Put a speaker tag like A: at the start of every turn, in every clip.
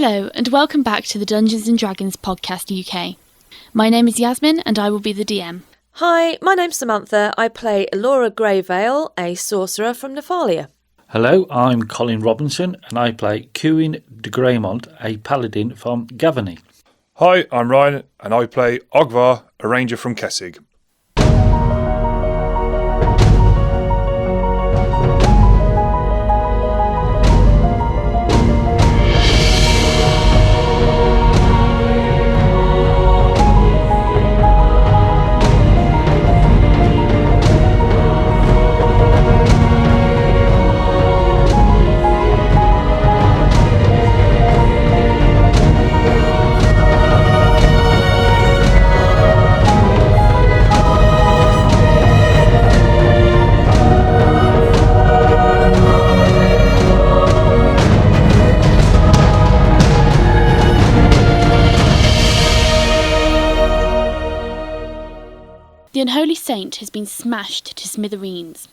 A: Hello and welcome back to the Dungeons & Dragons podcast UK. My name is Yazmin and I will be the DM.
B: Hi, my name's Samantha. I play Elora Greyvale, a sorcerer from Nephalia.
C: Hello, I'm Colin Robinson and I play Cuin de Greymont, a paladin from Gavarnie.
D: Hi, I'm Ryan and I play Ogvar, a ranger from Kessig.
A: The unholy saint has been smashed to smithereens.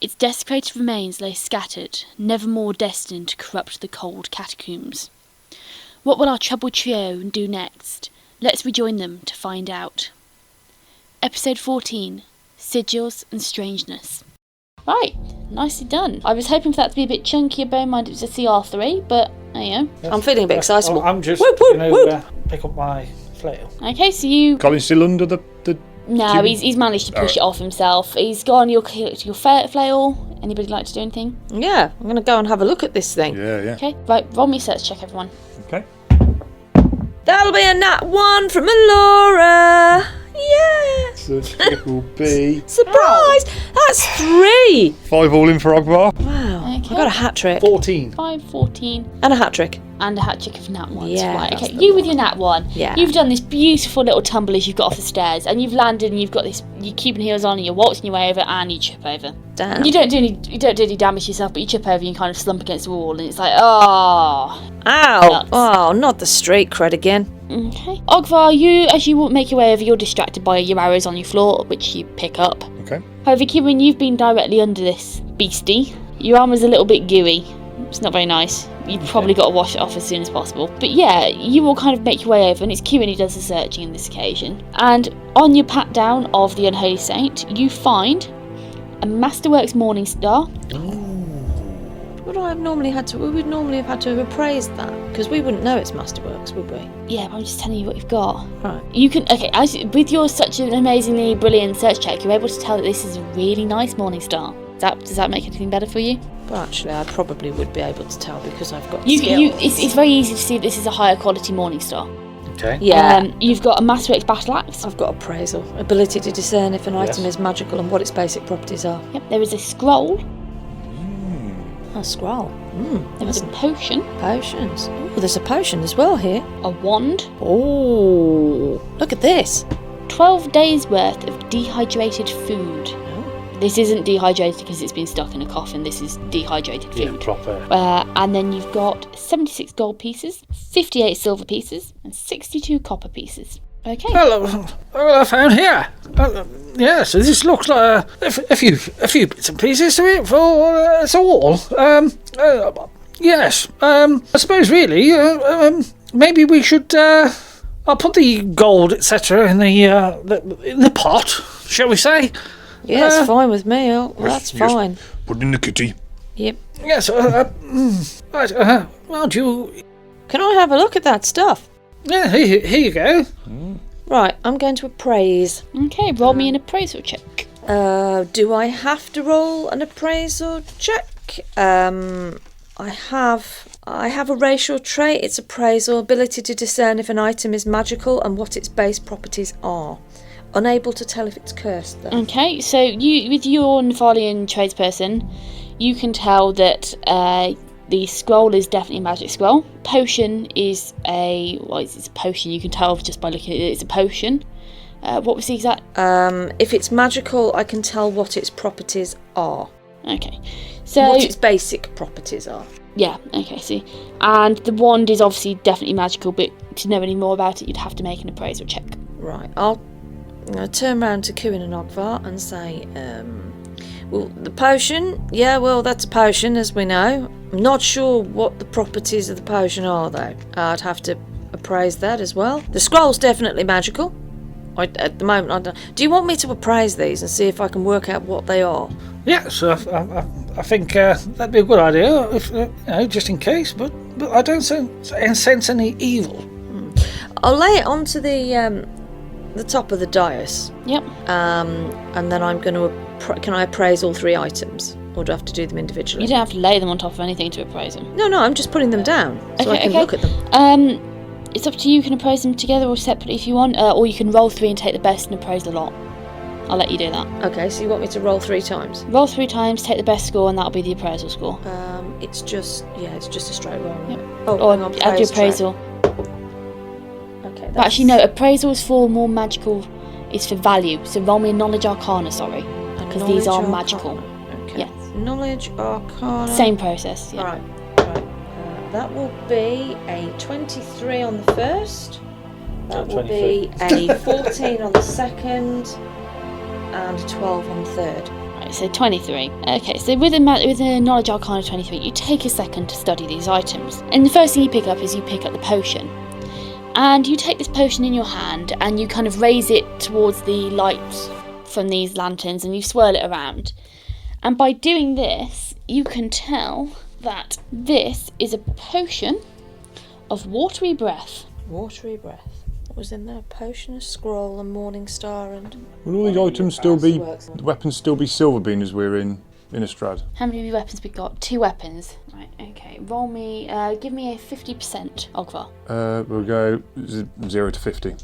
A: Its desecrated remains lay scattered, nevermore destined to corrupt the cold catacombs. What will our troubled trio do next? Let's rejoin them to find out. Episode 14, Sigils and Strangeness. Right, nicely done. I was hoping for that to be a bit chunkier, bear in mind it was a CR3, but there you go.
B: I'm feeling a bit excitable.
C: I'm just, pick up my flail.
A: Okay, so you...
D: Colin's still under the
A: No, he's managed to push it off himself. He's got on your flail. Anybody like to do anything?
B: Yeah, I'm going to go and have a look at this thing.
D: Yeah.
A: Okay, right, roll me a search check, everyone.
D: Okay.
B: That'll be a nat 1 from Elora. Yeah.
D: Search check will be
B: Surprise! That's 3.
D: 5 all in for Ogvar.
B: Wow.
A: Okay.
B: I got a hat trick.
C: 14.
A: 5, 14,
B: And a hat trick.
A: and a hat trick of nat 1s.
B: Yeah,
A: Right,
B: that's
A: okay,
B: the
A: you with your nat 1.
B: Yeah.
A: You've done this beautiful little tumble as you've got off the stairs, and you've landed and you've got this, you're keeping heels on and you're waltzing your way over and you trip over.
B: Damn.
A: You don't do any damage to yourself, but you trip over and you kind of slump against the wall and it's like, oh.
B: Ow.
A: Nuts.
B: Oh, not the street cred again.
A: Okay. Ogvar, as you make your way over, you're distracted by your arrows on your floor, which you pick up.
D: Okay.
A: However, Cuin, you've been directly under this beastie. Your armour's a little bit gooey. It's not very nice. You've probably got to wash it off as soon as possible. But yeah, you will kind of make your way over, and it's Cuin who does the searching in this occasion. And on your pat down of the Unholy Saint, you find a Masterworks Morning Star.
B: We would normally have had to appraise that, because we wouldn't know it's Masterworks, would we?
A: Yeah, but I'm just telling you what you've got.
B: Right.
A: You can, with your such an amazingly brilliant search check, you're able to tell that this is a really nice Morning Star. Does that make anything better for you?
B: Well, actually, I probably would be able to tell because I've got
A: Skills.
B: skills.
A: It's very easy to see that this is a higher quality Morning Star.
C: Okay.
B: Yeah.
A: You've got a Masterworks Battle Axe.
B: I've got appraisal, ability to discern if an item is magical and what its basic properties are.
A: Yep. There is a scroll.
B: A scroll.
A: There is a potion.
B: Potions. Oh, there's a potion as well here.
A: A wand.
B: Oh, look at this.
A: 12 days worth of dehydrated food. This isn't dehydrated because it's been stuck in a coffin. This is dehydrated food.
C: Yeah, proper.
A: And then you've got 76 gold pieces, 58 silver pieces, and 62 copper pieces. Okay.
E: Well, I found here. So this looks like a few bits and pieces to it for us all. Yes. I suppose really, maybe we should. I'll put the gold, etc., in the pot, shall we say?
B: Yeah, it's fine with me. Oh, that's
D: Yes.
B: fine.
D: Put it in the kitty.
B: Yep.
E: Yes. Right. Well, do you?
B: Can I have a look at that stuff?
E: Yeah. Here you go.
B: Right, I'm going to appraise.
A: Okay, roll me an appraisal check.
B: Do I have to roll an appraisal check? I have a racial trait. It's appraisal, ability to discern if an item is magical and what its base properties are. Unable to tell if it's cursed, though.
A: Okay, so you, with your Nephalian tradesperson, you can tell that the scroll is definitely a magic scroll. Potion is it's a potion. You can tell just by looking at it, it's a potion. What was the exact?
B: If it's magical, I can tell what its properties are.
A: Okay, so
B: what its basic properties are.
A: Yeah, okay, see. And the wand is obviously definitely magical, but to know any more about it, you'd have to make an appraisal check.
B: Right, I'll turn round to Cuin and Ogvar and say, Well, the potion, yeah, well, that's a potion, as we know. I'm not sure what the properties of the potion are, though. I'd have to appraise that as well. The scroll's definitely magical. At the moment, I don't. Do you want me to appraise these and see if I can work out what they are?
E: Yes, I think that'd be a good idea, if just in case. But I don't sense any evil.
B: I'll lay it onto the top of the dais.
A: Yep.
B: And then I'm going to. Can I appraise all 3 items, or do I have to do them individually?
A: You don't have to lay them on top of anything to appraise them.
B: No, I'm just putting them down so I can look at them.
A: It's up to you. You can appraise them together or separately if you want, or you can roll 3 and take the best and appraise the lot. I'll let you do that.
B: Okay, so you want me to roll 3 times?
A: Roll 3 times, take the best score, and that'll be the appraisal score.
B: It's just a straight roll.
A: Yep.
B: Oh,
A: Or
B: hang on,
A: add your appraisal.
B: Okay.
A: But actually, no. Appraisal is for more magical. It's for value. So roll me a knowledge arcana. Sorry, because these are magical.
B: Okay.
A: Yes.
B: Knowledge arcana.
A: Same process. Yeah.
B: Right. That will be a 23 on the first. That will be a 14 on the second, and a 12 on the third.
A: Right, so 23. Okay, so with a knowledge arcana 23, you take a second to study these items. And the first thing you pick up is the potion. And you take this potion in your hand and you kind of raise it towards the light from these lanterns and you swirl it around. And by doing this, you can tell that this is a potion of watery breath.
B: Watery breath. What was in there? Potion, a scroll, a morning star, and...
D: Will all these items still be... the weapons still be silverbean as we're in Innistrad?
A: How many weapons we got? 2 weapons. Right, okay. Roll me... give me a 50%, Ogvar.
D: We'll go 0 to 50.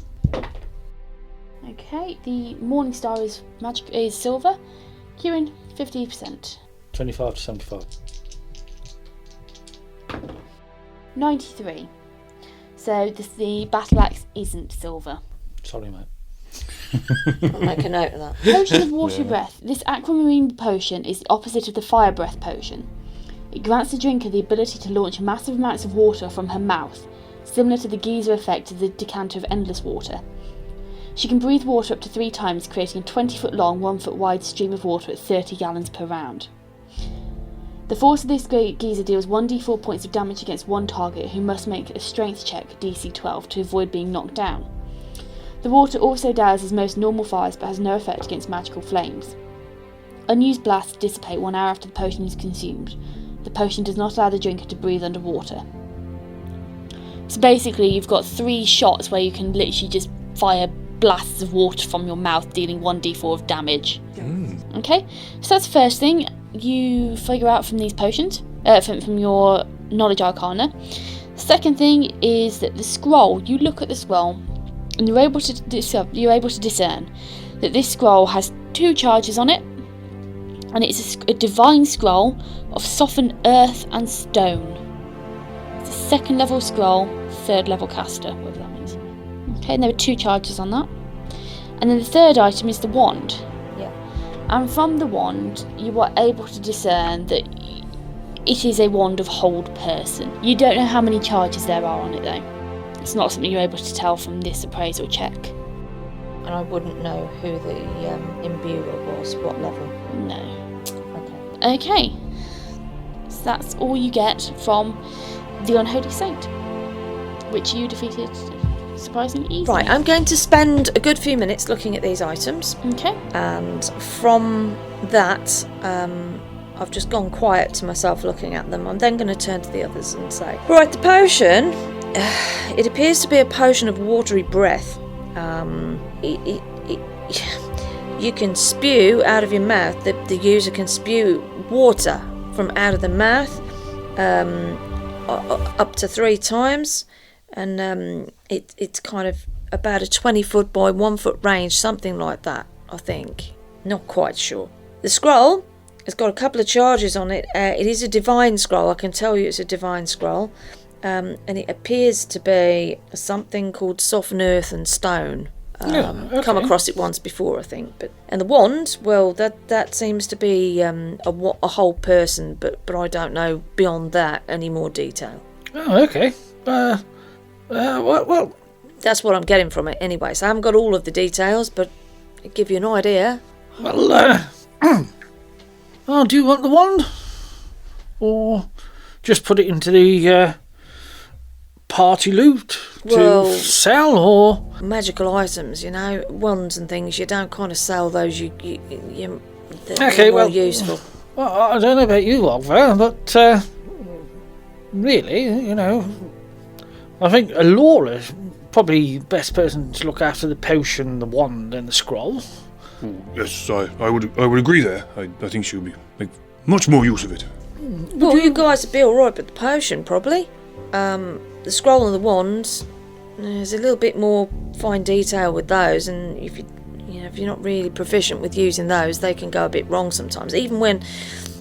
A: Okay, the morning star is silver. Cuin, 50%.
C: 25 to 75.
A: 93. So the battle axe isn't silver.
C: Sorry, mate.
B: I'll make a note of that.
A: Potion of watery breath. This aquamarine potion is the opposite of the fire breath potion. It grants the drinker the ability to launch massive amounts of water from her mouth, similar to the geyser effect of the decanter of endless water. She can breathe water up to 3 times, creating a 20-foot long, 1-foot wide stream of water at 30 gallons per round. The force of this geyser deals 1d4 points of damage against one target who must make a strength check, DC 12, to avoid being knocked down. The water also douses most normal fires but has no effect against magical flames. Unused blasts dissipate 1 hour after the potion is consumed. The potion does not allow the drinker to breathe underwater. So basically you've got 3 shots where you can literally just fire blasts of water from your mouth, dealing 1d4 of damage. Okay, so that's the first thing you figure out from these potions, from your knowledge arcana. Second thing is that the scroll, you look at the scroll and you're able to discern that this scroll has 2 charges on it, and it's a divine scroll of softened earth and stone. It's a 2nd level scroll, 3rd level caster, whatever that means. Okay, and there are 2 charges on that. And then the 3rd item is the wand.
B: Yeah.
A: And from the wand, you are able to discern that it is a wand of hold person. You don't know how many charges there are on it though. It's not something you're able to tell from this appraisal check.
B: And I wouldn't know who the imbuer was, what level.
A: No.
B: Okay.
A: Okay. So that's all you get from the Unholy Saint, which you defeated surprisingly easily.
B: Right, I'm going to spend a good few minutes looking at these items.
A: Okay.
B: And from that, I've just gone quiet to myself looking at them. I'm then going to turn to the others and say, right, the potion, it appears to be a potion of watery breath. You can spew out of your mouth, the user can spew water from out of the mouth up to 3 times, and it's kind of about a 20-foot by 1-foot range, something like that, I think. Not quite sure. The scroll has got a couple of charges on it. It is a divine scroll, I can tell you it's a divine scroll, and it appears to be something called Soften Earth and Stone. Come across it once before, I think. And the wand, well, that seems to be a whole person, but I don't know beyond that any more detail.
E: Oh, okay. Well,
B: that's what I'm getting from it anyway. So I haven't got all of the details, but it give you an idea.
E: Well, Oh, do you want the wand? Or just put it into the party loot to sell, or
B: magical items, wands and things, you don't kind of sell those. They're
E: okay,
B: more useful.
E: Well, I don't know about you, Ogvar, but really, I think Elora's probably the best person to look after the potion, the wand, and the scroll.
D: Yes, I would agree there. I think she would make much more use of it.
B: Well, you guys would be all right, but the potion probably. The scroll and the wands, there's a little bit more fine detail with those, and if you're not really proficient with using those, they can go a bit wrong sometimes. Even when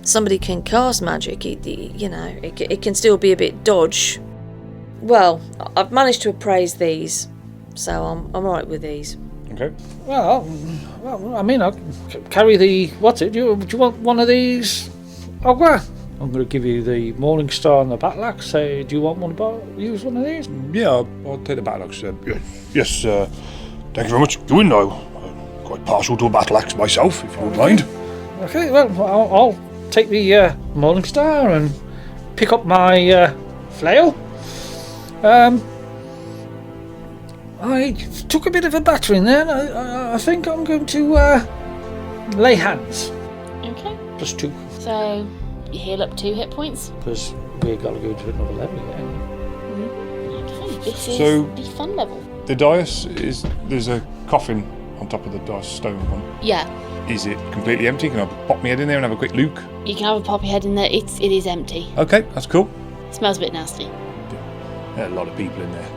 B: somebody can cast magic, it can still be a bit dodge. Well, I've managed to appraise these, so I'm right with these.
D: Okay.
E: Well, I mean, I'll carry the... What's it? Do you want one of these, Ogvar? I'm going to give you the Morning Star and the Battle Axe. So, do you want use one of these?
D: Yeah, I'll take the battle axe. Yes, thank you very much. Cuin, I'm quite partial to a battle axe myself, if you don't mind.
E: Okay, well, I'll take the Morning Star and pick up my flail. I took a bit of a battering there. I think I'm going to lay hands.
A: Okay.
E: Just 2.
A: So, you heal up 2 hit points.
E: Because we've got to go to another level again.
A: Okay, this is
D: So-
A: the fun level.
D: The dais there's a coffin on top of the dais stone one.
A: Yeah,
D: Is it completely empty? Can I pop my head in there and have a quick look?
A: you can have a pop your head in there. It is empty.
D: Okay, that's cool.
A: Smells a bit nasty.
D: There are a lot of people in there.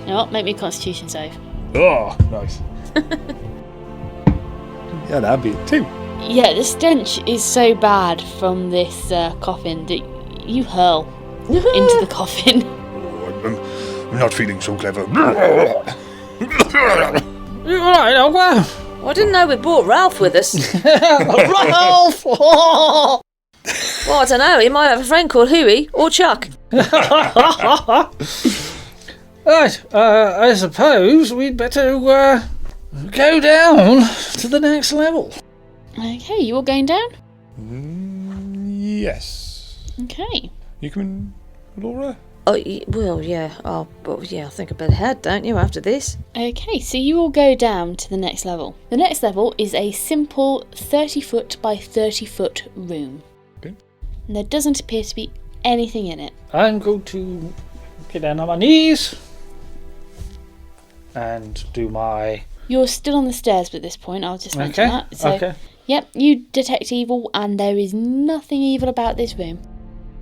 A: You know what? Make me a constitution save.
D: Oh, nice. Yeah, that'd be it too.
A: Yeah, the stench is so bad from this coffin that you hurl into the coffin.
D: Oh, I'm not feeling so clever.
E: You alright, Ogvar?
B: I didn't know we brought Ralph with us.
E: Ralph!
B: Well, I don't know. He might have a friend called Huey or Chuck.
E: Right, I suppose we'd better go down to the next level.
A: Okay, you all going down?
D: Yes.
A: Okay.
D: You coming, Elora?
B: Oh, well, yeah. I think I better head, don't you, after this?
A: Okay, so you all go down to the next level. The next level is a simple 30-foot by 30-foot room.
D: Okay.
A: And there doesn't appear to be anything in it.
E: I'm going to get down on my knees and do my...
A: You're still on the stairs at this point, I'll just mention that. So,
E: okay.
A: Yep, you detect evil, and there is nothing evil about this room.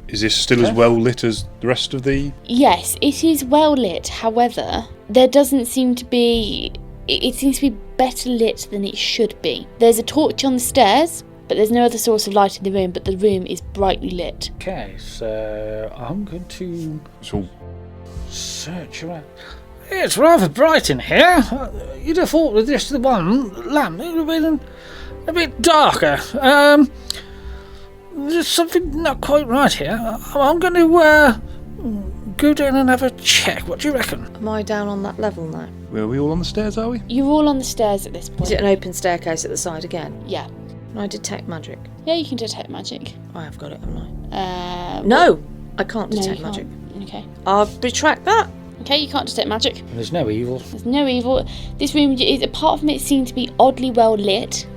D: Is this still as well lit as the rest of the...
A: Yes, it is well lit, however, there doesn't seem to be... It seems to be better lit than it should be. There's a torch on the stairs, but there's no other source of light in the room, but the room is brightly lit.
E: Okay, so I'm going to
D: So,
E: search around. It's rather bright in here. You'd have thought with just the one lamp it would have been a bit darker. There's something not quite right here. I'm going to go down and have a check. What do you reckon?
B: Am I down on that level now?
D: are we all on the stairs, are we?
A: You're all on the stairs at this point.
B: Is it an open staircase at the side again?
A: Yeah.
B: Can I detect magic?
A: Yeah, you can detect magic.
B: I have got it, haven't I?
A: Uh,
B: No! I can't
A: no,
B: detect
A: you
B: magic.
A: can't. Okay.
B: I'll retract that.
A: Okay, you can't detect magic.
E: There's no evil.
A: There's no evil. This room is, apart from it seem to be oddly well lit,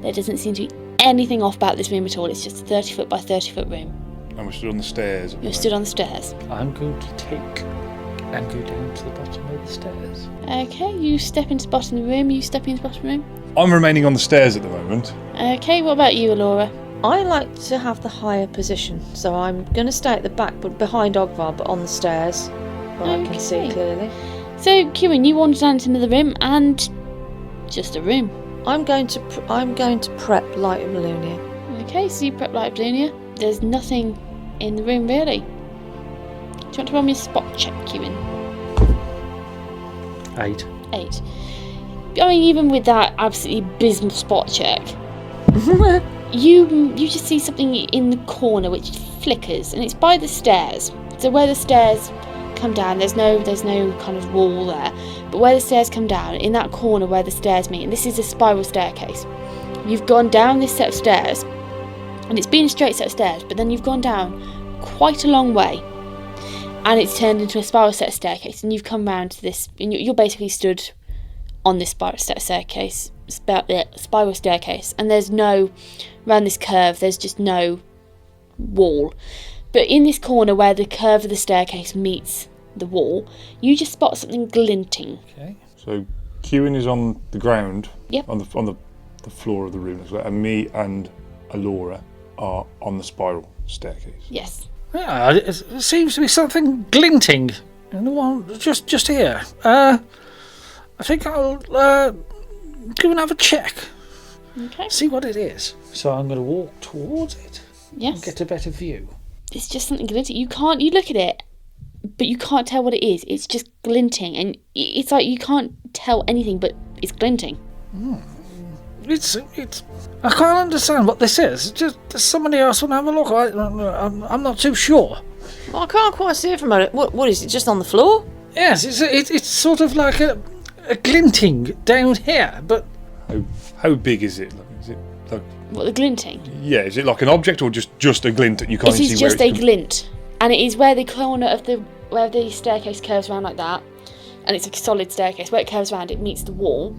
A: there doesn't seem to be anything off about this room at all. It's just a 30-foot by 30-foot room.
D: And we're stood on the stairs.
A: You're stood on the stairs.
E: I'm going to take and go down to the bottom of the stairs.
A: Okay, you step into the bottom of the room. You step into the bottom of the room.
D: I'm remaining on the stairs at the moment.
A: Okay, what about you, Elora?
B: I like to have the higher position, so I'm going to stay at the back, but behind Ogvar, but on the stairs, where I can see
A: Okay.
B: clearly.
A: So, Cuin, you wander down into the room and just a room.
B: I'm going to prep Light of Melunia.
A: Okay, so you prep Light of Melunia. There's nothing in the room really. Do you want to roll me a spot check, Cuin?
E: 8.
A: 8. I mean, even with that absolutely abysmal spot check, you just see something in the corner which flickers, and it's by the stairs. So where the stairs come down, there's no kind of wall there, but where the stairs come down, in that corner where the stairs meet, and this is a spiral staircase. You've gone down this set of stairs, and it's been a straight set of stairs, but then you've gone down quite a long way, and it's turned into a spiral set of staircase, and you've come round to this, and you're basically stood on this spiral set of staircase, spiral staircase, and there's no, around this curve, there's just no wall. But in this corner where the curve of the staircase meets the wall, you just spot something glinting.
E: Okay.
D: So Cuin is on the ground,
A: Yep.
D: on the floor of the room as well, and me and Elora are on the spiral staircase.
A: Yes.
E: Yeah, it seems to be something glinting. And the one just here. I think I'll go and have a check.
A: Okay.
E: See what it is. So I'm going to walk towards it
A: Yes.
E: and get a better view.
A: It's just something glinting. You look at it, but you can't tell what it is. It's just glinting, and it's like you can't tell anything, but it's glinting.
E: It's. I can't understand what this is. Just somebody else want to have a look. I'm not too sure.
B: Well, I can't quite see it from it. What is it? Just on the floor?
E: Yes, it's sort of like a glinting down here, but
D: How big is it? Is it like,
A: What, the glinting?
D: yeah, is it like an object or just a glint that you can't
A: It
D: see
A: is
D: where
A: just
D: it's
A: a glint, and it is where the corner of where the staircase curves around like that, and it's like a solid staircase. Where it curves around, it meets the wall.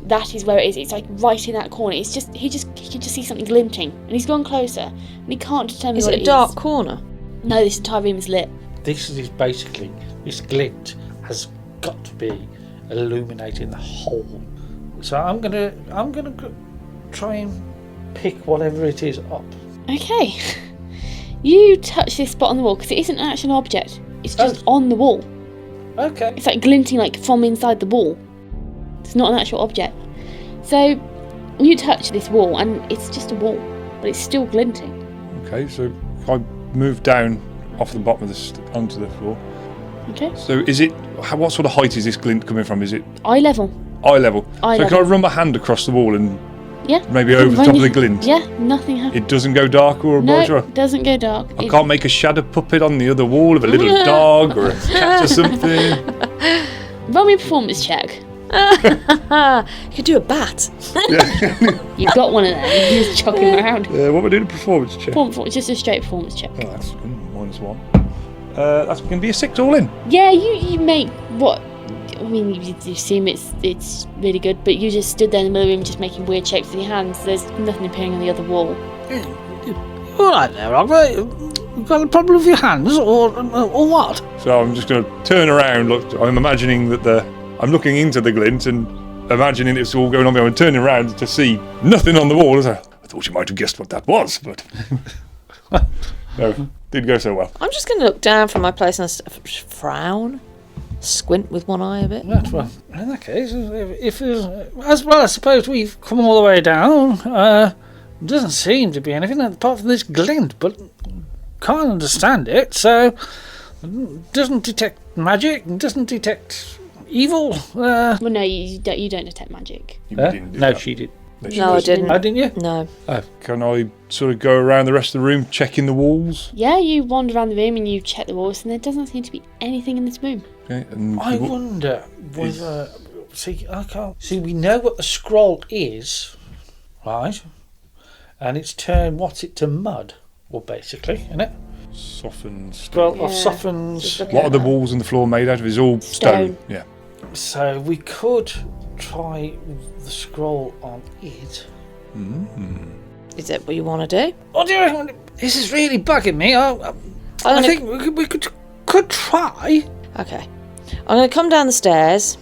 A: That is where it is. It's like right in that corner. It's just he can just see something glinting, and he's gone closer, and he can't determine
B: Is
A: what
B: it
A: it
B: a dark
A: is.
B: corner?
A: No, this entire room is lit.
E: this is basically, this glint has got to be illuminating the whole. So I'm gonna try and pick whatever it is up.
A: Okay, you touch this spot on the wall because it isn't an actual object. It's just on the wall.
E: Okay.
A: It's like glinting, like from inside the wall. It's not an actual object. So you touch this wall, and it's just a wall, but it's still glinting.
D: Okay, so I move down off the bottom of onto the floor.
A: Okay.
D: So is it, what sort of height is this glint coming from? Is it
A: Eye level.
D: eye level?
A: Eye
D: so
A: level.
D: can I run my hand across the wall and
A: Yeah.
D: maybe over the
A: Run
D: top of
A: your-
D: the glint?
A: Yeah, nothing happens.
D: It doesn't go darker or
A: No,
D: brighter?
A: it doesn't go dark.
D: I can't make a shadow puppet on the other wall of a little dog or a cat or something.
A: Roll me a performance check.
B: You could do a bat.
A: You've got one of them. You just chuck him around.
D: What am I doing? A performance check.
A: Just a straight performance check.
D: Oh, that's -1. That's going to be a 6 all in.
A: Yeah, you make what? I mean, you assume it's really good, but you just stood there in the middle of the room just making weird shapes with your hands. There's nothing appearing on the other wall.
E: All right there, Ogvar. You got a problem with your hands, or what?
D: So I'm just going to turn around. Look, I'm imagining that I'm looking into the glint and imagining it's all going on behind. I'm turning around to see nothing on the wall. I thought you might have guessed what that was, but no, didn't go so well.
B: I'm just going to look down from my place and frown, squint with one eye a bit.
E: Right, well, in that case, if as well, I suppose we've come all the way down. Doesn't seem to be anything apart from this glint, but can't understand it. So doesn't detect magic, doesn't detect evil.
A: Well, no, you don't detect magic.
D: You didn't do
E: No,
D: that.
E: she did.
B: No, I didn't.
E: Oh, didn't you?
B: No.
D: Can I sort of go around the rest of the room checking the walls?
A: Yeah, you wander around the room and you check the walls, and there doesn't seem to be anything in this room.
D: Okay, and
E: I wonder whether. See, I can't. See, we know what the scroll is, right? And it's turned what's it to mud, well, basically, isn't it?
D: softened stone.
E: Scroll of
A: Yeah.
E: softens.
A: Just look
D: What
A: at
D: are the
A: that.
D: walls and the floor made out of? Is all stone.
A: Stone.
D: Yeah.
E: So we could try the scroll on it.
B: Is it what you want to do?
E: What do you reckon? This is really bugging me. I
B: gonna-
E: think we could try.
B: Okay. I'm going to come down the stairs.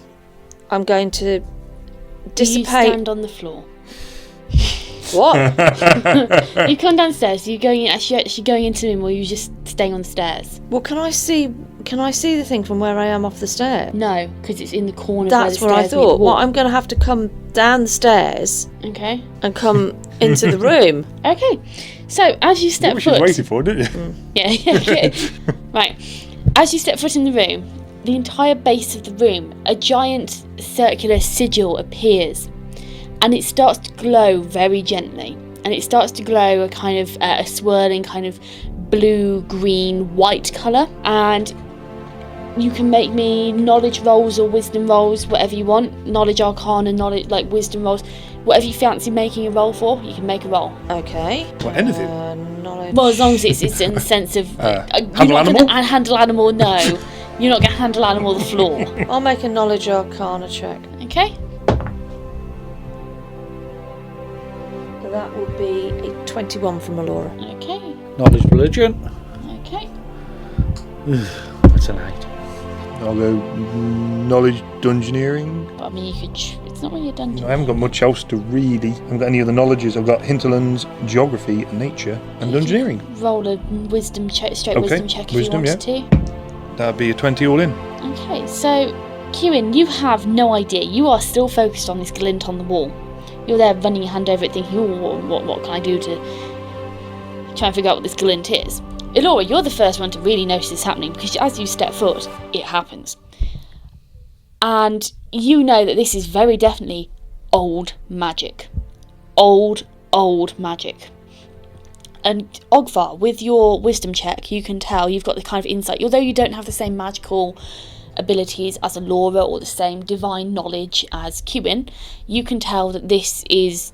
B: I'm going to
A: Do you
B: dissipate.
A: stand on the floor?
B: What?
A: You come downstairs. Are you going in, actually going into the room, or are you just staying on the stairs?
B: Well, can I see the thing from where I am off the stair?
A: No, because it's in the corner.
B: That's
A: where
B: what
A: the
B: I
A: stairs meet the
B: thought.
A: wall.
B: Well, I'm going to have to come down the stairs
A: Okay.
B: and come into the room.
A: Okay. So as you step
D: What she was
A: foot,
D: waiting for, didn't you?
A: yeah. Right. As you step foot in the room, the entire base of the room, a giant circular sigil appears, and it starts to glow very gently. And it starts to glow a kind of a swirling kind of blue, green, white colour. And you can make me knowledge rolls or wisdom rolls, whatever you want. Knowledge arcana, knowledge like wisdom rolls. whatever you fancy making a roll for, you can make a roll.
B: Okay.
D: Well, anything.
B: Knowledge.
A: Well, as long as it's in the sense of
D: handle animal?
A: Handle animal, no. You're not going to handle animal the floor.
B: I'll make a knowledge arcana check.
A: Okay.
B: So that would be a 21 from Elora.
A: Okay.
E: Knowledge religion.
A: Okay.
E: That's an 8.
D: I'll go knowledge dungeoneering.
A: But I mean, you could. It's not really a dungeon.
D: I haven't got much else to really. I haven't got any other knowledges. I've got hinterlands, geography, and nature, and dungeoneering.
A: Roll a wisdom check, wisdom check if
D: Wisdom,
A: you wanted to.
D: That'd be a 20 all in.
A: Okay, so Cuin, you have no idea. You are still focused on this glint on the wall. You're there running your hand over it, thinking, "Oh, what can I do to try and figure out what this glint is?" Elora, you're the first one to really notice this happening, because as you step foot, it happens. And you know that this is very definitely old magic. Old magic. And Ogvar, with your wisdom check, you can tell you've got the kind of insight. Although you don't have the same magical abilities as Elora or the same divine knowledge as Cuin, you can tell that this is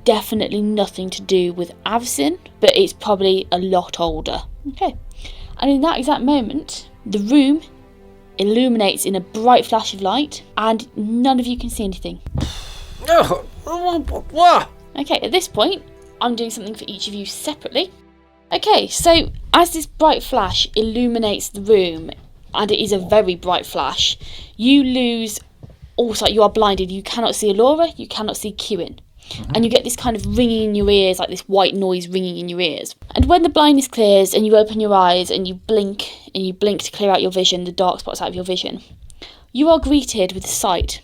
A: definitely nothing to do with Avacyn, but it's probably a lot older. Okay. And in that exact moment, the room illuminates in a bright flash of light, and none of you can see anything. Okay, at this point, I'm doing something for each of you separately. Okay, so as this bright flash illuminates the room, and it is a very bright flash, you lose all sight. You are blinded. You cannot see Elora, you cannot see Cuin. And you get this kind of ringing in your ears, like this white noise ringing in your ears. And when the blindness clears and you open your eyes and you blink to clear out your vision, the dark spots out of your vision, you are greeted with the sight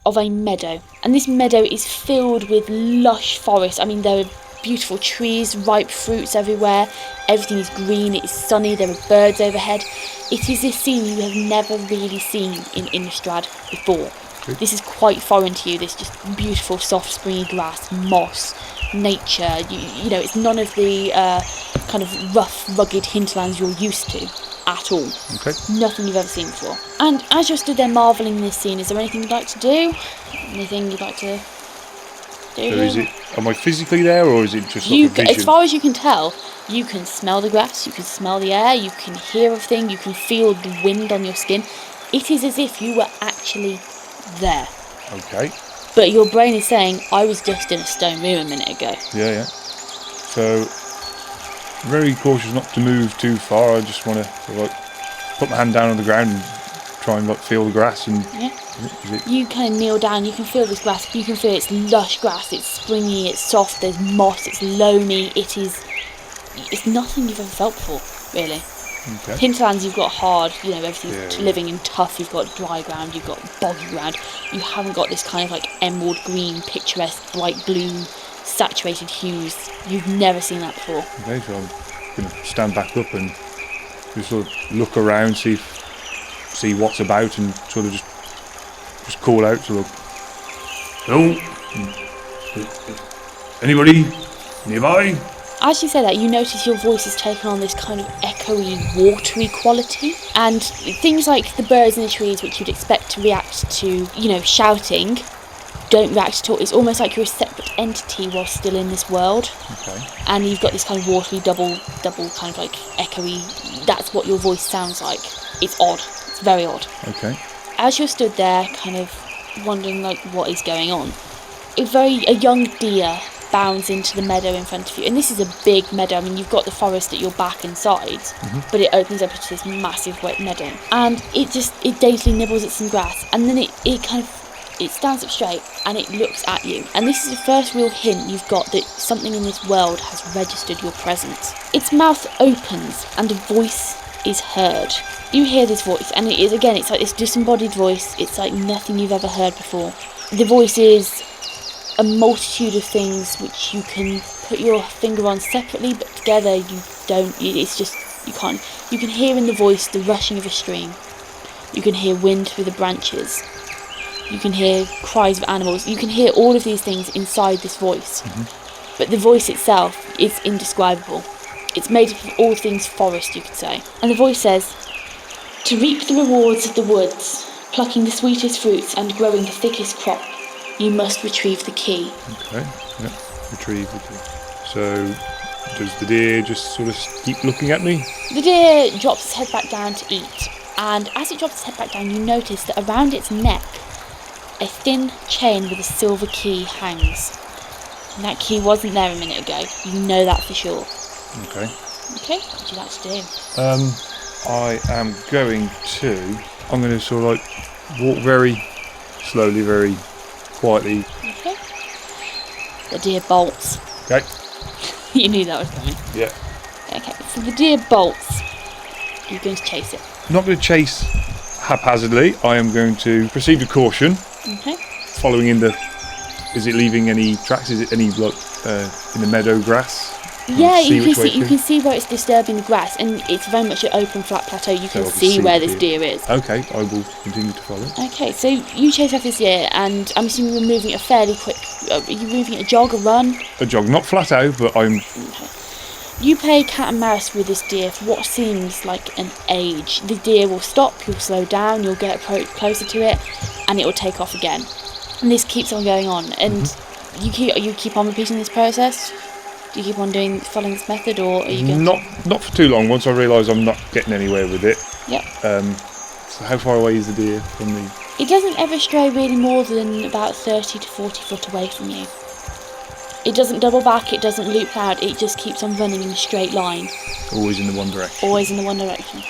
A: of a meadow. And this meadow is filled with lush forest. I mean, there are beautiful trees, ripe fruits everywhere. Everything is green, it is sunny, there are birds overhead. It is this scene you have never really seen in Innistrad before. This is quite foreign to you, this just beautiful, soft, springy grass, moss, nature. You know, it's none of the kind of rough, rugged hinterlands you're used to at all.
D: Okay.
A: Nothing you've ever seen before. And as you're stood there marvelling in this scene, is there anything you'd like to do? Anything you'd like to do?
D: So is it? Am I physically there, or is it just like a vision?
A: As far as you can tell, you can smell the grass, you can smell the air, you can hear everything, you can feel the wind on your skin. It is as if you were actually there.
D: Okay.
A: But your brain is saying, I was just in a stone room a minute ago.
D: Yeah. So, very cautious not to move too far. I just want to put my hand down on the ground and try and feel the grass. And
A: yeah. You kind of kneel down. You can feel this grass. You can feel it's lush grass. It's springy. It's soft. There's moss. It's loamy. It's nothing you've ever felt before, really.
D: Okay.
A: Hinterlands, you've got hard, everything's living and tough. You've got dry ground, you've got boggy ground. You haven't got this kind of emerald green, picturesque, bright blue, saturated hues. You've never seen that before.
D: Okay, so I'm going to stand back up and just sort of look around, see what's about, and sort of just call out, sort of, hello? Anybody nearby?
A: As you say that, you notice your voice has taken on this kind of echoey, watery quality. And things like the birds in the trees, which you'd expect to react to, shouting, don't react at all. It's almost like you're a separate entity while still in this world.
D: Okay.
A: And you've got this kind of watery, double kind of echoey. That's what your voice sounds like. It's odd. It's very odd.
D: Okay.
A: As you're stood there, kind of wondering what is going on, a young deer bounds into the meadow in front of you, and this is a big meadow. I mean, you've got the forest at your back and sides, but it opens up into this massive wet meadow, and it daintily nibbles at some grass, and then it stands up straight and it looks at you. And this is the first real hint you've got that something in this world has registered your presence. Its mouth opens and a voice is heard. You hear this voice, and it's like this disembodied voice. It's like nothing you've ever heard before. The voice is a multitude of things which you can put your finger on separately, but together you don't. It's just, you can't. You can hear in the voice the rushing of a stream. You can hear wind through the branches. You can hear cries of animals. You can hear all of these things inside this voice. But the voice itself is indescribable. It's made up of all things forest, you could say. And the voice says, "To reap the rewards of the woods, plucking the sweetest fruits and growing the thickest crop, You must retrieve the key.
D: Okay, yeah, retrieve the key. So, does the deer just sort of keep looking at me?
A: The deer drops its head back down to eat, and as it drops its head back down, you notice that around its neck, a thin chain with a silver key hangs. And that key wasn't there a minute ago. You know that for sure.
D: Okay.
A: Okay, what would you like to do?
D: I'm going to sort of like walk very slowly, very quietly.
A: Okay. The deer bolts.
D: Okay.
A: You knew that was coming.
D: Yeah.
A: Okay, so the deer bolts. You're going to chase it.
D: I'm not going to chase haphazardly. I am going to proceed with caution.
A: Okay.
D: Following in the... Is it leaving any tracks? Is it any like in the meadow grass?
A: Yeah, you
D: which way
A: can see where it's disturbing the grass, and it's very much an open flat plateau. You can
D: I
A: see where this deer is.
D: Okay, I will continue to follow.
A: Okay, so you chase after this deer, and I'm assuming you're moving at a fairly quick... Are you moving at a jog, a run?
D: A jog, not flat out, but I'm...
A: Okay. You play cat and mouse with this deer for what seems like an age. The deer will stop, you'll slow down, you'll get closer to it, and it will take off again. And this keeps on going on, and you keep on repeating this process. Do you keep on following this method, or are you going
D: not for too long? Once I realise I'm not getting anywhere with it.
A: Yep.
D: So how far away is the deer from me?
A: It doesn't ever stray really more than about 30 to 40 foot away from you. It doesn't double back, it doesn't loop out, it just keeps on running in a straight line.
D: Always in the one direction.
A: Always in the one direction.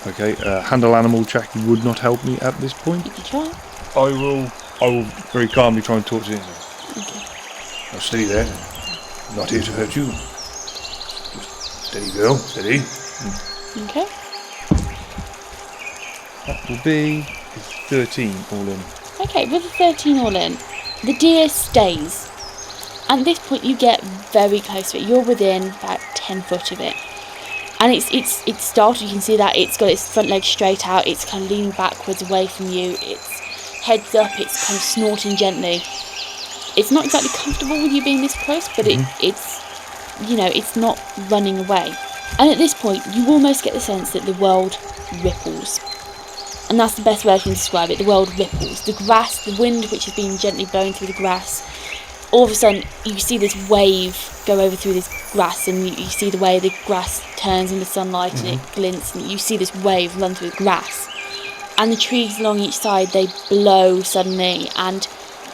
D: Okay. Handle animal check would not help me at this point.
A: You can try.
D: I will very calmly try and talk to him.
A: Okay.
D: Now steady there. I'm not here to hurt you. Just steady, girl. Steady.
A: Okay.
D: That will be 13 all in.
A: Okay, with the 13 all in, the deer stays. And at this point you get very close to it. You're within about 10 foot of it. And it's startled. You can see that it's got its front legs straight out. It's kind of leaning backwards away from you. It's heads up. It's kind of snorting gently. It's not exactly comfortable with you being this close, but it's not running away. And at this point, you almost get the sense that the world ripples. And that's the best way I can describe it. The world ripples. The grass, the wind which has been gently blowing through the grass, all of a sudden you see this wave go over through this grass, and you see the way the grass turns in the sunlight and it glints, and you see this wave run through the grass. And the trees along each side, they blow suddenly, and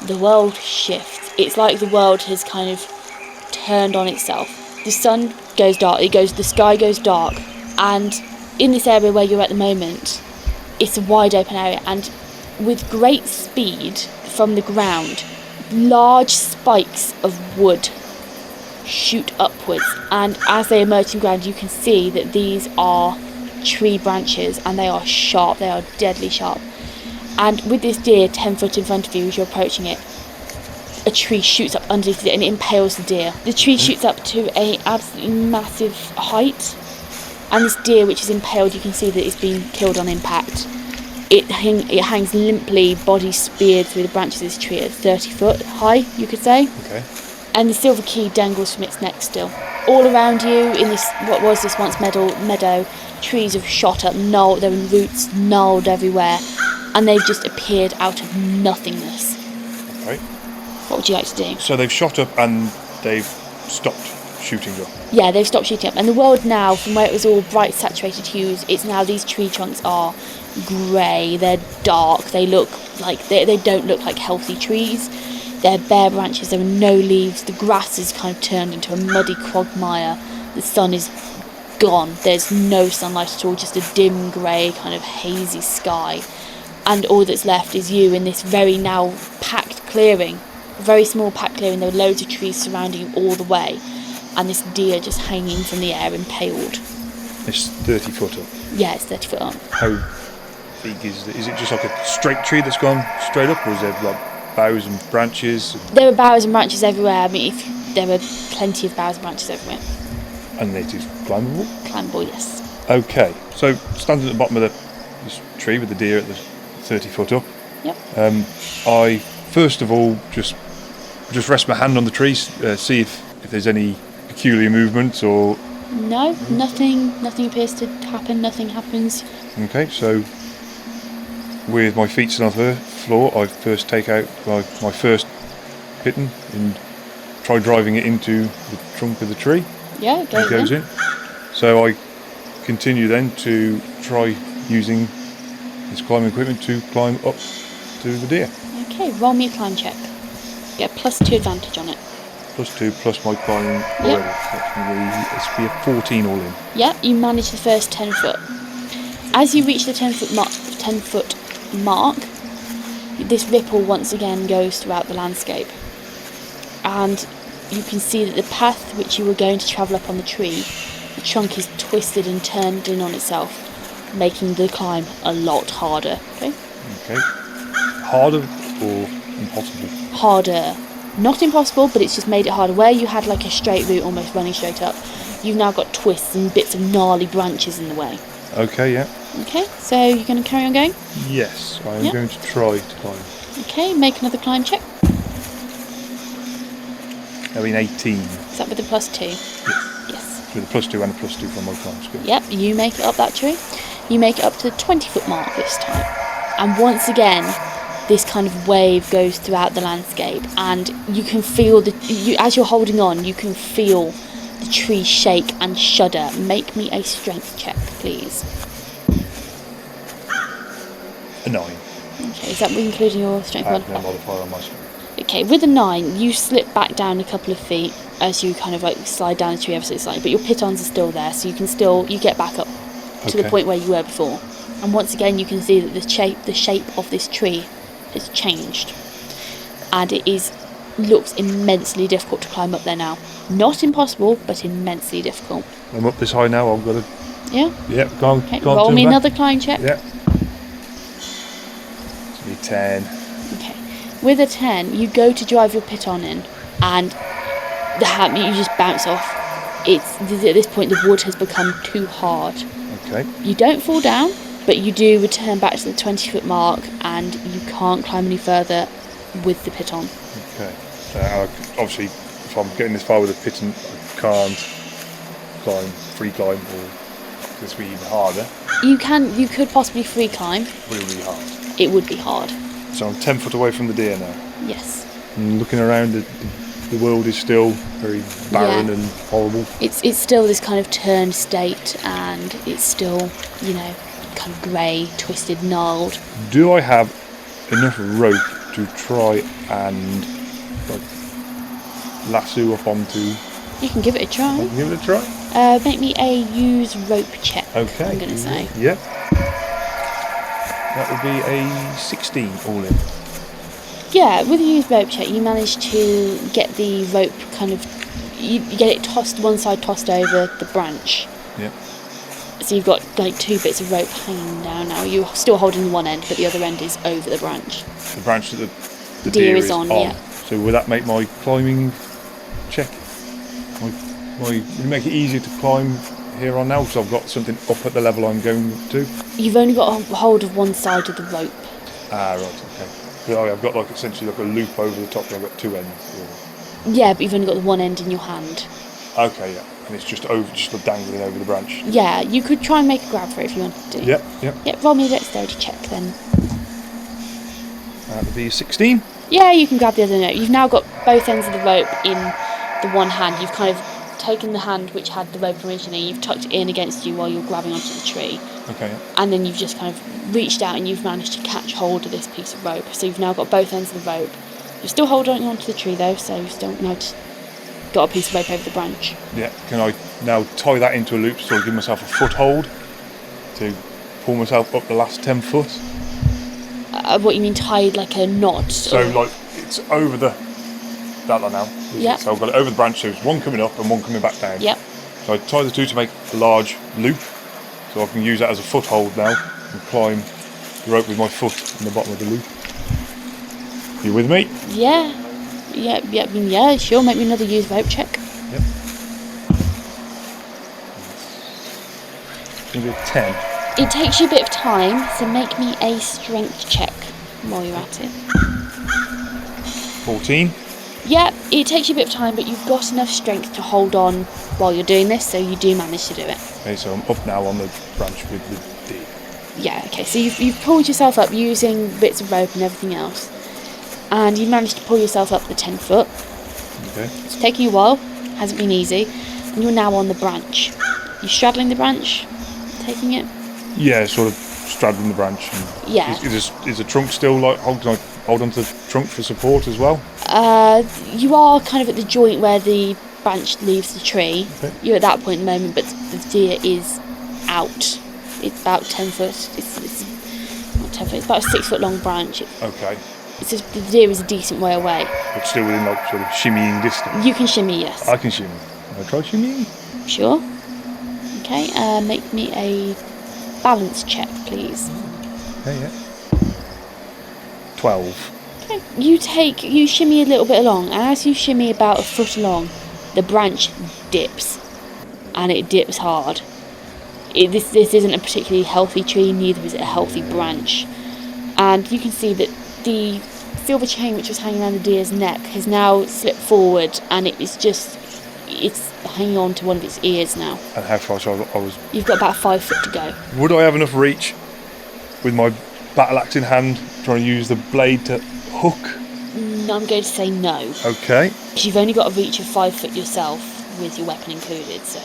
A: the world shifts. It's like the world has kind of turned on itself. The sun goes dark, the sky goes dark, and in this area where you're at the moment, it's a wide open area, and with great speed from the ground, large spikes of wood shoot upwards, and as they emerge from the ground you can see that these are tree branches, and they are sharp, they are deadly sharp. And with this deer 10 foot in front of you as you're approaching it, a tree shoots up underneath it and it impales the deer. The tree shoots up to a absolutely massive height, and this deer which is impaled, you can see that it's been killed on impact. It hangs limply, body speared through the branches of this tree at 30 foot high, you could say.
D: Okay.
A: And the silver key dangles from its neck still. All around you, in this what was this once meadow, trees have shot up, they're in roots, gnarled everywhere, and they've just appeared out of nothingness.
D: Right.
A: What would you like to do?
D: So they've shot up and they've stopped shooting up.
A: Yeah, they've stopped shooting up, and the world now, from where it was all bright saturated hues, it's now these tree trunks are grey, they're dark, they look like they don't look like healthy trees. They're bare branches, there are no leaves, the grass is kind of turned into a muddy quagmire, the sun is gone, there's no sunlight at all, just a dim grey kind of hazy sky, and all that's left is you in this very now packed clearing, a very small packed clearing. There are loads of trees surrounding you all the way, and this deer just hanging from the air impaled.
D: It's 30 foot up.
A: Yeah, it's 30 foot up.
D: How big is it? Is it just like a straight tree that's gone straight up, or is there like boughs and branches?
A: There are boughs and branches everywhere. I mean, there are plenty of boughs and branches everywhere.
D: And it is climbable?
A: Climbable, yes.
D: Okay, so standing at the bottom of this tree with the deer at the 30 foot up.
A: Yep.
D: I first of all just rest my hand on the tree, see if there's any peculiar movements or.
A: No, nothing appears to happen. Nothing happens.
D: Okay, so with my feet still on the floor, I first take out my first piton and try driving it into the trunk of the tree.
A: Yeah,
D: It goes in. So I continue then to try using this climbing equipment to climb up to the deer.
A: Okay, roll me a climb check. Get a +2 advantage on it.
D: +2 plus my climbing already. That's going to be a 14 all in.
A: Yep, you manage the first 10 foot. As you reach the 10 foot mark, this ripple once again goes throughout the landscape. And you can see that the path which you were going to travel up on the tree, the trunk is twisted and turned in on itself, making the climb a lot harder. Okay?
D: Okay. Harder or impossible?
A: Harder. Not impossible, but it's just made it harder. Where you had like a straight route almost running straight up, you've now got twists and bits of gnarly branches in the way.
D: Okay, yeah.
A: Okay, so you're going to carry on going?
D: Yes, I am
A: Yep.
D: going to try to climb.
A: Okay, make another climb check.
D: I mean 18.
A: Is that with a +2? Yes.
D: With a +2 and a +2 from my climb skill.
A: Yep, you make it up that tree. You make it up to the 20 foot mark this time. And once again, this kind of wave goes throughout the landscape, and you can feel as you're holding on, you can feel the tree shake and shudder. Make me a strength check, please.
D: A 9.
A: Okay, is that including your strength
D: No
A: modifier?
D: modifier on my strength.
A: Okay, with a 9, you slip back down a couple of feet as you kind of like slide down the tree ever so slightly, but your pitons are still there, so you get back up to the
D: Okay.
A: point where you were before. And once again, you can see that the shape of this tree has changed, and it looks immensely difficult to climb up there now. Not impossible, but immensely difficult.
D: I'm up this high now, I've got to...
A: Yeah?
D: Yeah, go on.
A: Okay,
D: go on,
A: roll
D: turn
A: me
D: back.
A: another climb check.
D: Yeah. It's me 10.
A: Okay. With a 10, you go to drive your piton in, and you just bounce off. At this point, the wood has become too hard.
D: Okay.
A: You don't fall down, but you do return back to the 20 foot mark, and you can't climb any further with the piton.
D: Okay. Obviously, if I'm getting this far with a piton, I can't free climb, or this will be even harder.
A: You could possibly free climb.
D: But it will be hard.
A: It would be hard.
D: So I'm 10 foot away from the deer now.
A: Yes.
D: And looking around, the world is still very barren and horrible.
A: It's still this kind of turned state, and it's still, kind of grey, twisted, gnarled.
D: Do I have enough rope to try and lasso up onto?
A: You can give it a
D: I
A: try.
D: can give it a try.
A: Make me a use rope check.
D: Okay.
A: I'm going to say.
D: Yep. That would be a 16 all in.
A: Yeah, with a use rope check, you manage to get the rope you get it tossed one side, tossed over the branch.
D: Yep.
A: So you've got like 2 bits of rope hanging down now. You're still holding one end, but the other end is over the branch.
D: The branch that the
A: Deer
D: deer
A: is on, yeah.
D: So will that make my climbing check? Will it make it easier to climb here on now? Because I've got something up at the level I'm going to.
A: You've only got a hold of one side of the rope.
D: Ah, right, okay. So I've got essentially a loop over the top, and I've got 2 ends.
A: Yeah, but you've only got the one end in your hand.
D: Okay, yeah. And it's just dangling over the branch.
A: Yeah, you could try and make a grab for it if you wanted to.
D: Yep.
A: Yep, roll me a dexterity check then.
D: That would be 16.
A: Yeah, you can grab the other note. You've now got both ends of the rope in the one hand. You've kind of taken the hand which had the rope originally, you've tucked it in against you while you're grabbing onto the tree.
D: Okay, yeah.
A: And then you've just kind of reached out and you've managed to catch hold of this piece of rope. So you've now got both ends of the rope. You're still holding onto the tree though, so you've still now got a piece of rope over the branch.
D: Yeah, can I now tie that into a loop so I give myself a foothold to pull myself up the last 10 foot?
A: What you mean tied like a knot?
D: So it's over that line now.
A: Yeah.
D: So I've got it over the branch, so there's one coming up and one coming back down.
A: Yep.
D: So I tie the two to make a large loop, so I can use that as a foothold now and climb the rope with my foot in the bottom of the loop. You with me?
A: Yeah. Yeah, sure, make me another use rope check.
D: Yep. It's going to be a 10.
A: It takes you a bit of time, so make me a strength check while you're at it.
D: 14.
A: Yeah, it takes you a bit of time, but you've got enough strength to hold on while you're doing this, so you do manage to do it.
D: Okay, so I'm up now on the branch with the deer.
A: Yeah, okay, so you've pulled yourself up using bits of rope and everything else, and you managed to pull yourself up the 10 foot.
D: Okay.
A: It's taken you a while, hasn't been easy, and you're now on the branch. You're straddling the branch, taking it?
D: Yeah, sort of straddling the branch. And
A: Yeah.
D: Is the trunk still like, can I hold onto the trunk for support as well?
A: You are kind of at the joint where the branch leaves the tree.
D: Okay.
A: You're at that point in the moment, but the deer is out. It's about 10 foot. It's not 10 foot. It's about a 6 foot long branch.
D: Okay.
A: It's just, the deer is a decent way away.
D: But still within like sort of shimmying distance.
A: You can shimmy, yes.
D: I can shimmy. Can I try shimmying?
A: Sure. Okay. Make me a balance check, please.
D: Yeah. 12.
A: Okay. You shimmy a little bit along, and as you shimmy about a foot along, the branch dips, and it dips hard. This isn't a particularly healthy tree, neither is it a healthy branch. And you can see that the silver chain which was hanging around the deer's neck has now slipped forward, and it's hanging on to one of its ears now.
D: And how far shall I was?
A: You've got about 5 foot to go.
D: Would I have enough reach with my battle axe in hand, trying to use the blade to hook?
A: No, I'm going to say no.
D: Okay.
A: 'Cause you've only got a reach of 5 foot yourself, with your weapon included, so...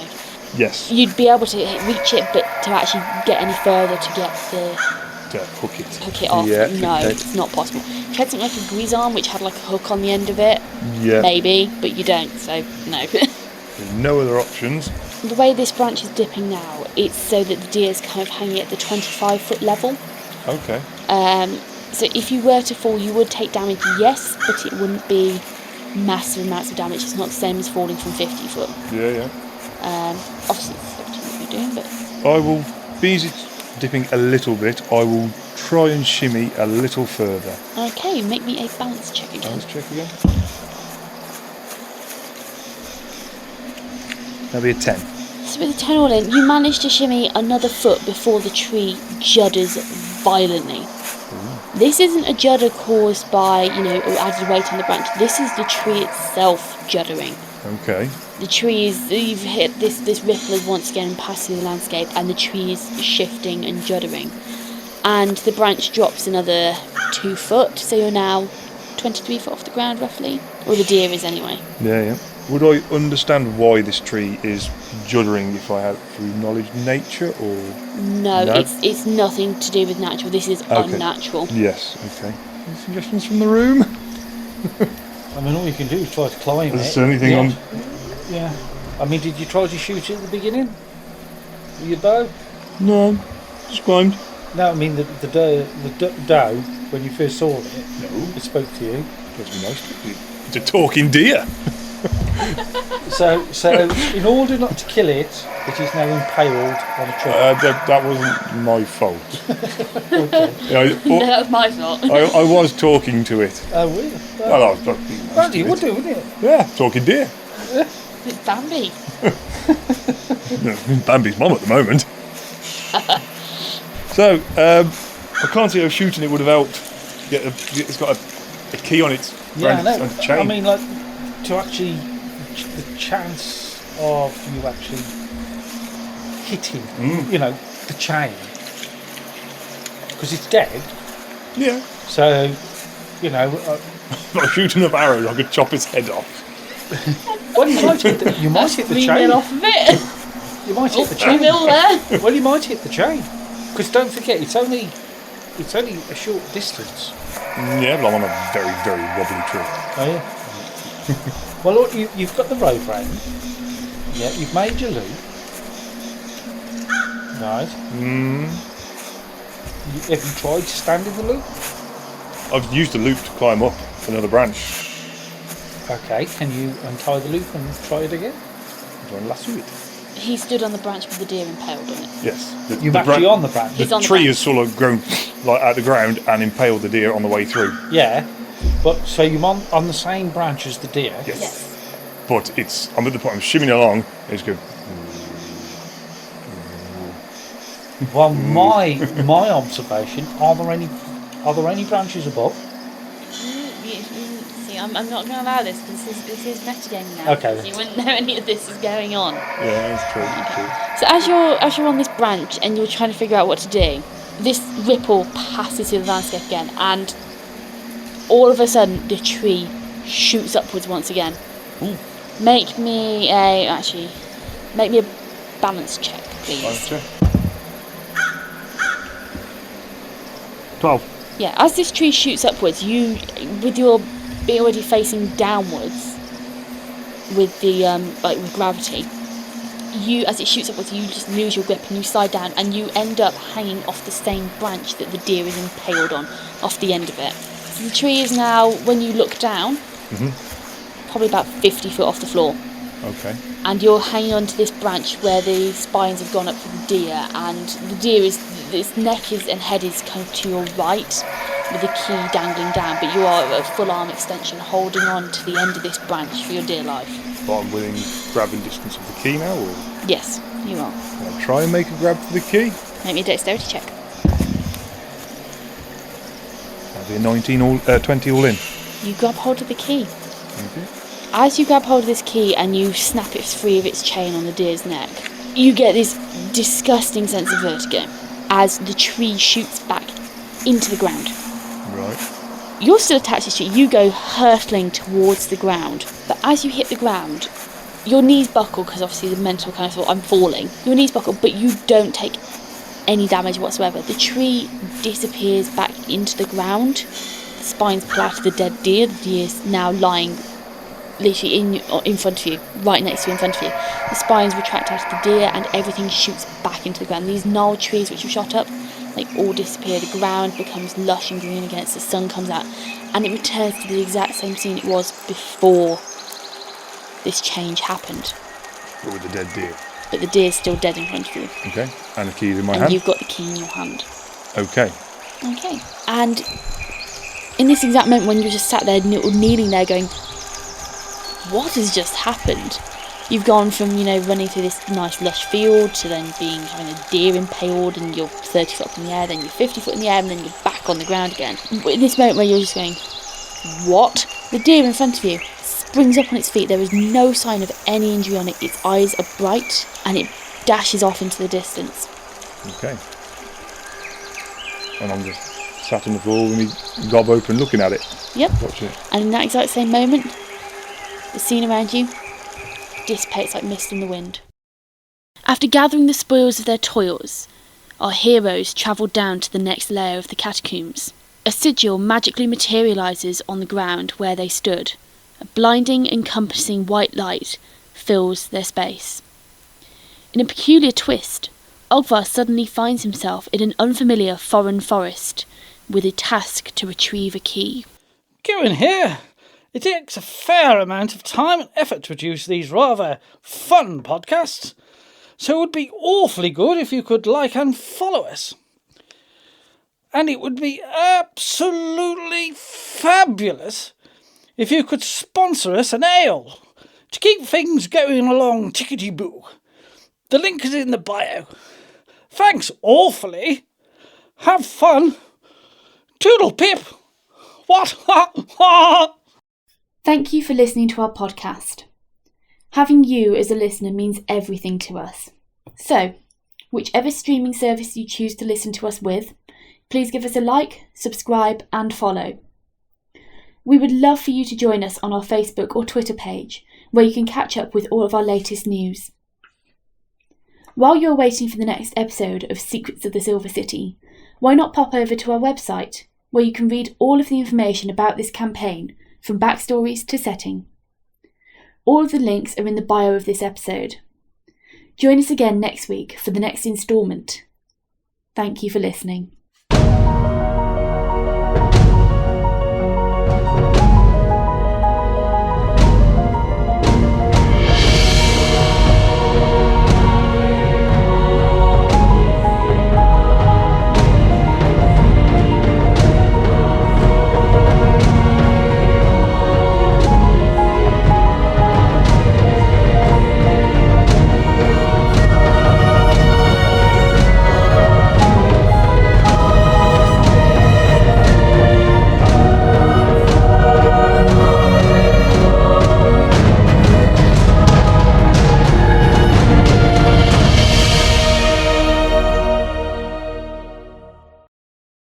D: Yes.
A: You'd be able to reach it, but to actually get any further to get
D: To hook it.
A: off,
D: Yeah,
A: no,
D: okay.
A: it's not possible. If you had something like a guisarme, which had like a hook on the end of it,
D: Yeah.
A: maybe, but you don't, so no.
D: There's no other options.
A: The way this branch is dipping now, it's so that the deer's kind of hanging at the 25 foot level.
D: Okay.
A: So if you were to fall, you would take damage, yes, but it wouldn't be massive amounts of damage. It's not the same as falling from 50 foot.
D: Yeah.
A: Obviously, it's up to you what you're doing, but
D: I will, because it's dipping a little bit, I will try and shimmy a little further.
A: okay, make me a balance check again.
D: Let's check again. That'll be a 10.
A: So with the 10 all in, you manage to shimmy another foot before the tree judders violently. This isn't a judder caused by, or added weight on the branch. This is the tree itself juddering.
D: Okay.
A: The trees, you've hit this ripple is once again passing the landscape, and the tree is shifting and juddering. And the branch drops another 2 foot, so you're now 23 foot off the ground roughly. Or the deer is anyway.
D: Yeah. Would I understand why this tree is juddering if I had through knowledge nature or?
A: No,
D: No?
A: it's nothing to do with natural. This is
D: Okay.
A: unnatural.
D: Yes. Okay. Any suggestions from the room?
E: I mean, all you can do is try to climb
D: Is
E: it.
D: there anything
E: yeah.
D: on?
E: Yeah. I mean, did you try to shoot it at the beginning? With your bow?
D: No. Just climbed.
E: No, I mean the doe when you first saw it.
D: No.
E: It spoke to you.
D: That's nice. It's a talking deer.
E: So in order not to kill it, it is now impaled on a tree.
D: That wasn't my fault.
E: Okay.
A: No, that was my fault.
D: I was talking to it.
E: Oh, really?
D: Well, I was being nice
E: Randy,
D: to
E: you would
D: it.
E: do, wouldn't you?
D: Yeah, talking deer.
A: It's Bambi.
D: Bambi's mum at the moment. So, I can't see how shooting it would have helped. It's got a key on its
E: Yeah, I know.
D: on its chain.
E: I mean, like, to actually, the chance of you actually hitting, the chain, because it's dead.
D: Yeah.
E: So,
D: By shooting up arrows, I could chop its head off.
E: well, you might hit the chain.
A: Off of it.
E: You might hit the
A: 3
E: chain.
A: mil there.
E: Well, you might hit the chain, because don't forget, it's only a short distance.
D: Yeah, but I'm on a very, very wobbly tree.
E: Oh yeah. Well, look, you've got the rope round. Yeah, you've made your loop. Right. Have you tried to stand in the loop?
D: I've used the loop to climb up another branch.
E: Okay, can you untie the loop and try it again?
D: I'm trying to lasso it.
A: He stood on the branch with the deer impaled on it.
D: Yes.
E: You're actually on the branch.
A: He's
D: The
A: on the
D: tree
A: branch.
D: has sort of grown like out the ground and impaled the deer on the way through.
E: Yeah, but so you're on the same branch as the deer.
D: Yes.
A: Yes.
D: But I'm at the point I'm shimmying along. It's good.
E: Well, my observation, are there any branches above?
A: See, I'm not going to allow this because this is metagaming now.
E: Okay, then.
A: You wouldn't know any of this is going on.
D: Yeah, that's true.
A: So as you're on this branch and you're trying to figure out what to do, this ripple passes through the landscape again, and all of a sudden the tree shoots upwards once again.
D: Ooh.
A: Make me a balance check, please.
D: Balance check. 12.
A: Yeah, as this tree shoots upwards, you, with your being already facing downwards, with the with gravity, as it shoots upwards, you just lose your grip and you slide down, and you end up hanging off the same branch that the deer is impaled on, off the end of it. So the tree is now, when you look down, probably about 50 foot off the floor.
D: Okay.
A: And you're hanging onto this branch where the spines have gone up for the deer, and the deer its neck and head is kind of to your right, with the key dangling down, but you are at full arm extension, holding on to the end of this branch for your dear life.
D: But I'm within grabbing distance of the key now, or?
A: Yes, you are.
D: I'll try and make a grab for the key.
A: Make me a dexterity check.
D: That'll be a 20 all in.
A: You grab hold of the key.
D: Okay.
A: As you grab hold of this key and you snap it free of its chain on the deer's neck, you get this disgusting sense of vertigo as the tree shoots back into the ground.
D: Right.
A: You're still attached to the tree. You go hurtling towards the ground, but as you hit the ground, your knees buckle, because obviously the mental kind of thought, I'm falling. Your knees buckle, but you don't take any damage whatsoever. The tree disappears back into the ground. The spines pull out of the dead deer. The deer is now lying literally in front of you, right next to you, in front of you. The spines retract out of the deer and everything shoots back into the ground. These gnarled trees which you shot up, they all disappear. The ground becomes lush and green again as the sun comes out, and it returns to the exact same scene it was before this change happened.
D: But with the dead deer.
A: But the deer's still dead in front of you.
D: Okay. And the key is in my
A: and
D: hand.
A: you've got the key in your hand.
D: Okay.
A: Okay. And in this exact moment when you're just sat there kneeling there going, what has just happened? You've gone from, running through this nice lush field to then having a deer impaled, and you're 30 foot up in the air, then you're 50 foot in the air, and then you're back on the ground again. In this moment where you're just going, what? The deer in front of you springs up on its feet. There is no sign of any injury on it. Its eyes are bright, and it dashes off into the distance.
D: Okay. And I'm just sat on the floor with me gob open looking at it.
A: Yep.
D: Watching it.
A: And in that exact same moment, the scene around you dissipates like mist in the wind. After gathering the spoils of their toils, our heroes travelled down to the next layer of the catacombs. A sigil magically materialises on the ground where they stood. A blinding, encompassing white light fills their space. In a peculiar twist, Ogvar suddenly finds himself in an unfamiliar foreign forest with a task to retrieve a key.
E: Cuin here. It takes a fair amount of time and effort to produce these rather fun podcasts, so it would be awfully good if you could like and follow us. And it would be absolutely fabulous if you could sponsor us an ale to keep things going along tickety-boo. The link is in the bio. Thanks awfully. Have fun. Toodle pip. What?
A: Thank you for listening to our podcast. Having you as a listener means everything to us. So, whichever streaming service you choose to listen to us with, please give us a like, subscribe and follow. We would love for you to join us on our Facebook or Twitter page, where you can catch up with all of our latest news. While you're waiting for the next episode of Secrets of the Silver City, why not pop over to our website, where you can read all of the information about this campaign, from backstories to setting. All of the links are in the bio of this episode. Join us again next week for the next instalment. Thank you for listening.